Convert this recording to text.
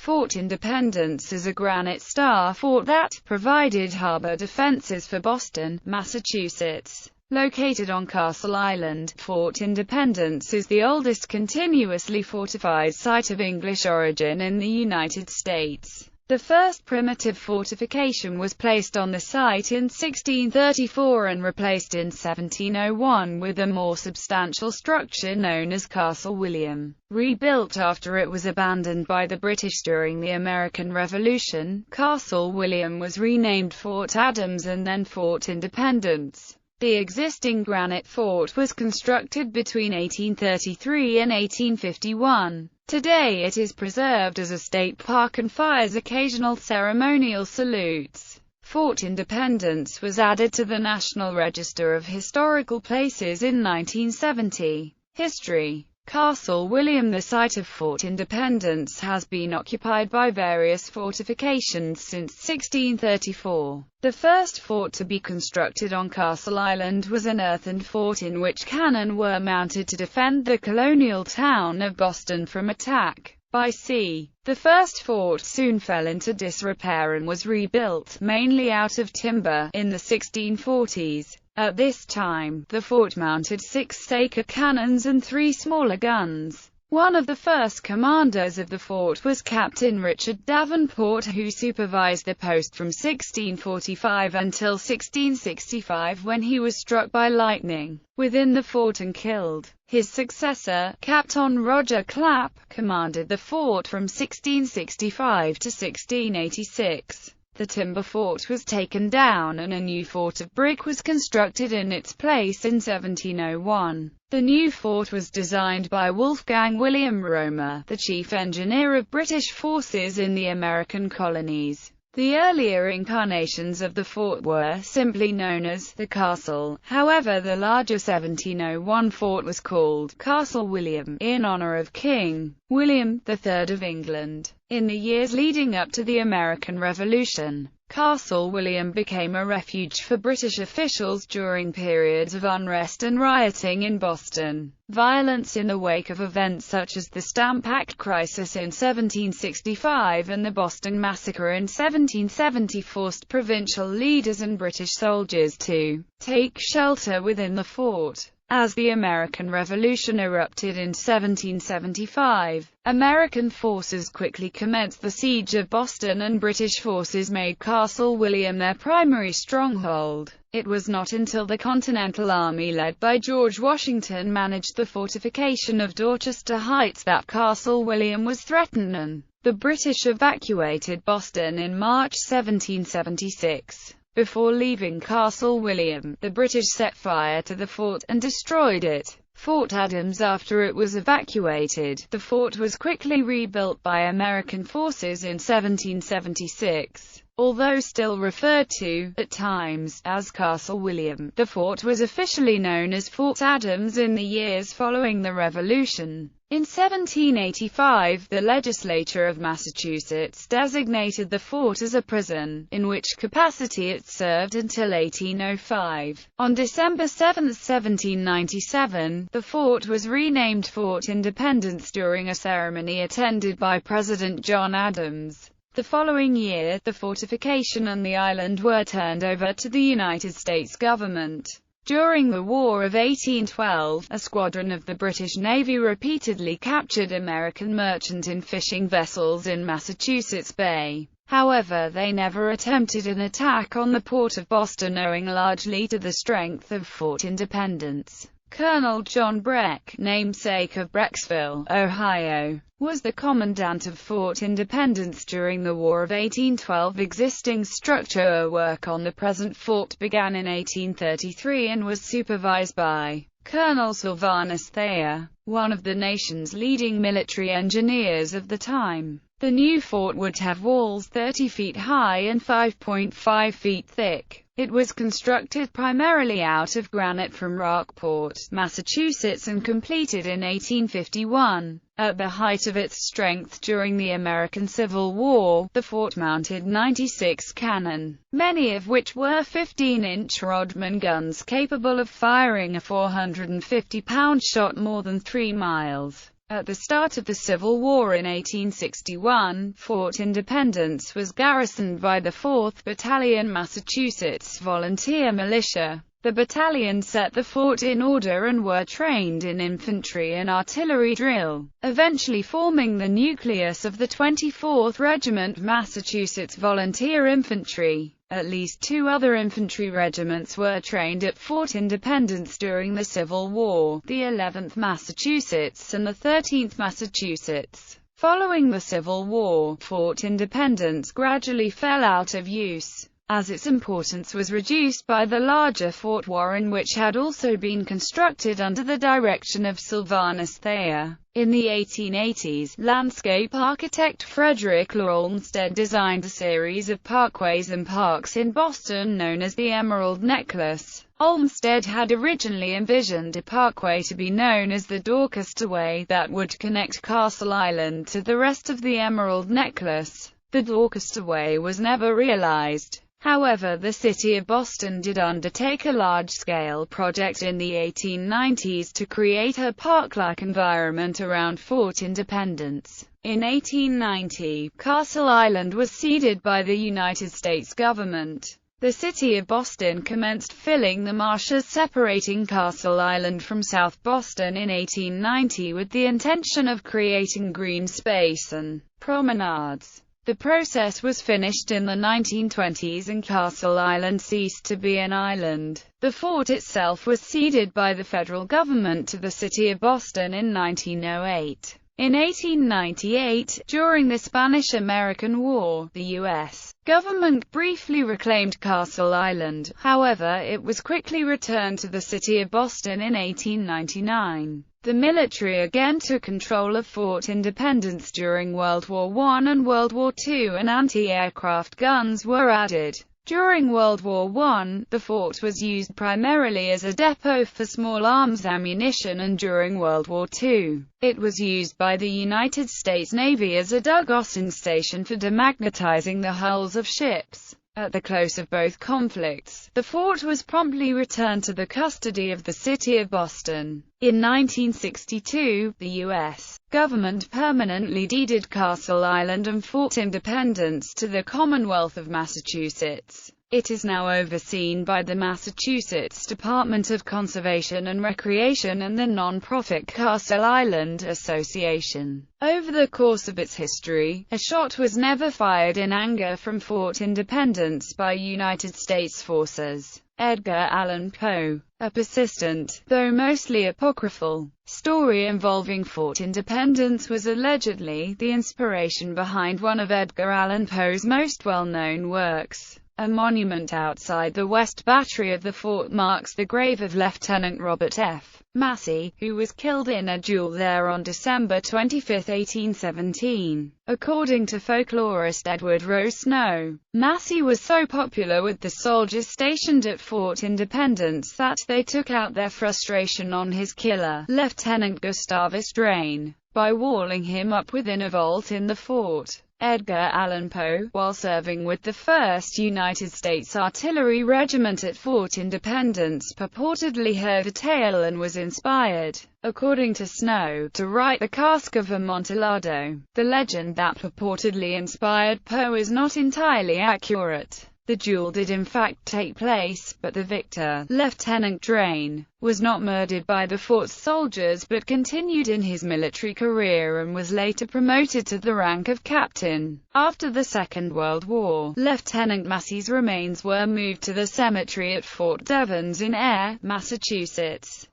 Fort Independence is a granite star fort that provided harbor defenses for Boston, Massachusetts. Located on Castle Island, Fort Independence is the oldest continuously fortified site of English origin in the United States. The first primitive fortification was placed on the site in 1634 and replaced in 1701 with a more substantial structure known as Castle William. Rebuilt after it was abandoned by the British during the American Revolution, Castle William was renamed Fort Adams and then Fort Independence. The existing granite fort was constructed between 1833 and 1851. Today it is preserved as a state park and fires occasional ceremonial salutes. Fort Independence was added to the National Register of Historical Places in 1970. History. Castle William. The site of Fort Independence has been occupied by various fortifications since 1634. The first fort to be constructed on Castle Island was an earthen fort in which cannon were mounted to defend the colonial town of Boston from attack by sea. The first fort soon fell into disrepair and was rebuilt, mainly out of timber, in the 1640s. At this time, the fort mounted 6 Saker cannons and 3 smaller guns. One of the first commanders of the fort was Captain Richard Davenport, who supervised the post from 1645 until 1665, when he was struck by lightning within the fort and killed. His successor, Captain Roger Clapp, commanded the fort from 1665 to 1686. The timber fort was taken down and a new fort of brick was constructed in its place in 1701. The new fort was designed by Wolfgang William Romer, the chief engineer of British forces in the American colonies. The earlier incarnations of the fort were simply known as the Castle. However, the larger 1701 fort was called Castle William, in honor of King William III of England. In the years leading up to the American Revolution, Castle William became a refuge for British officials during periods of unrest and rioting in Boston. Violence in the wake of events such as the Stamp Act crisis in 1765 and the Boston Massacre in 1770 forced provincial leaders and British soldiers to take shelter within the fort. As the American Revolution erupted in 1775, American forces quickly commenced the siege of Boston and British forces made Castle William their primary stronghold. It was not until the Continental Army led by George Washington managed the fortification of Dorchester Heights that Castle William was threatened, and the British evacuated Boston in March 1776. Before leaving Castle William, the British set fire to the fort and destroyed it. Fort Adams. After it was evacuated, the fort was quickly rebuilt by American forces in 1776. Although still referred to, at times, as Castle William, the fort was officially known as Fort Adams in the years following the Revolution. In 1785, the legislature of Massachusetts designated the fort as a prison, in which capacity it served until 1805. On December 7, 1797, the fort was renamed Fort Independence during a ceremony attended by President John Adams. The following year, the fortification and the island were turned over to the United States government. During the War of 1812, a squadron of the British Navy repeatedly captured American merchant and fishing vessels in Massachusetts Bay. However, they never attempted an attack on the port of Boston, owing largely to the strength of Fort Independence. Colonel John Breck, namesake of Brecksville, Ohio, was the commandant of Fort Independence during the War of 1812. Existing structure work on the present fort began in 1833 and was supervised by Colonel Sylvanus Thayer, one of the nation's leading military engineers of the time. The new fort would have walls 30 feet high and 5.5 feet thick. It was constructed primarily out of granite from Rockport, Massachusetts, and completed in 1851. At the height of its strength during the American Civil War, the fort mounted 96 cannon, many of which were 15-inch Rodman guns capable of firing a 450-pound shot more than 3 miles. At the start of the Civil War in 1861, Fort Independence was garrisoned by the 4th Battalion Massachusetts Volunteer Militia. The battalion set the fort in order and were trained in infantry and artillery drill, eventually forming the nucleus of the 24th Regiment Massachusetts Volunteer Infantry. At least 2 other infantry regiments were trained at Fort Independence during the Civil War, the 11th Massachusetts and the 13th Massachusetts. Following the Civil War, Fort Independence gradually fell out of use, as its importance was reduced by the larger Fort Warren, which had also been constructed under the direction of Sylvanus Thayer. In the 1880s, landscape architect Frederick Law Olmsted designed a series of parkways and parks in Boston known as the Emerald Necklace. Olmsted had originally envisioned a parkway to be known as the Dorchester Way that would connect Castle Island to the rest of the Emerald Necklace. The Dorchester Way was never realized. However, the city of Boston did undertake a large-scale project in the 1890s to create a park-like environment around Fort Independence. In 1890, Castle Island was ceded by the United States government. The city of Boston commenced filling the marshes separating Castle Island from South Boston in 1890 with the intention of creating green space and promenades. The process was finished in the 1920s and Castle Island ceased to be an island. The fort itself was ceded by the federal government to the city of Boston in 1908. In 1898, during the Spanish-American War, the U.S. government briefly reclaimed Castle Island. However, it was quickly returned to the city of Boston in 1899. The military again took control of Fort Independence during World War I and World War II, and anti-aircraft guns were added. During World War I, the fort was used primarily as a depot for small arms ammunition, and during World War II, it was used by the United States Navy as a dugouting station for demagnetizing the hulls of ships. At the close of both conflicts, the fort was promptly returned to the custody of the city of Boston. In 1962, the U.S. government permanently deeded Castle Island and Fort Independence to the Commonwealth of Massachusetts. It is now overseen by the Massachusetts Department of Conservation and Recreation and the non-profit Castle Island Association. Over the course of its history, a shot was never fired in anger from Fort Independence by United States forces. Edgar Allan Poe. A persistent, though mostly apocryphal, story involving Fort Independence was allegedly the inspiration behind one of Edgar Allan Poe's most well-known works. A monument outside the West Battery of the fort marks the grave of Lieutenant Robert F. Massey, who was killed in a duel there on December 25, 1817. According to folklorist Edward Rowe Snow, Massey was so popular with the soldiers stationed at Fort Independence that they took out their frustration on his killer, Lieutenant Gustavus Drain, by walling him up within a vault in the fort. Edgar Allan Poe, while serving with the 1st United States Artillery Regiment at Fort Independence, purportedly heard a tale and was inspired, according to Snow, to write The Cask of Amontillado. The legend that purportedly inspired Poe is not entirely accurate. The duel did in fact take place, but the victor, Lieutenant Drain, was not murdered by the fort's soldiers but continued in his military career and was later promoted to the rank of captain. After the Second World War, Lieutenant Massey's remains were moved to the cemetery at Fort Devens in Ayer, Massachusetts.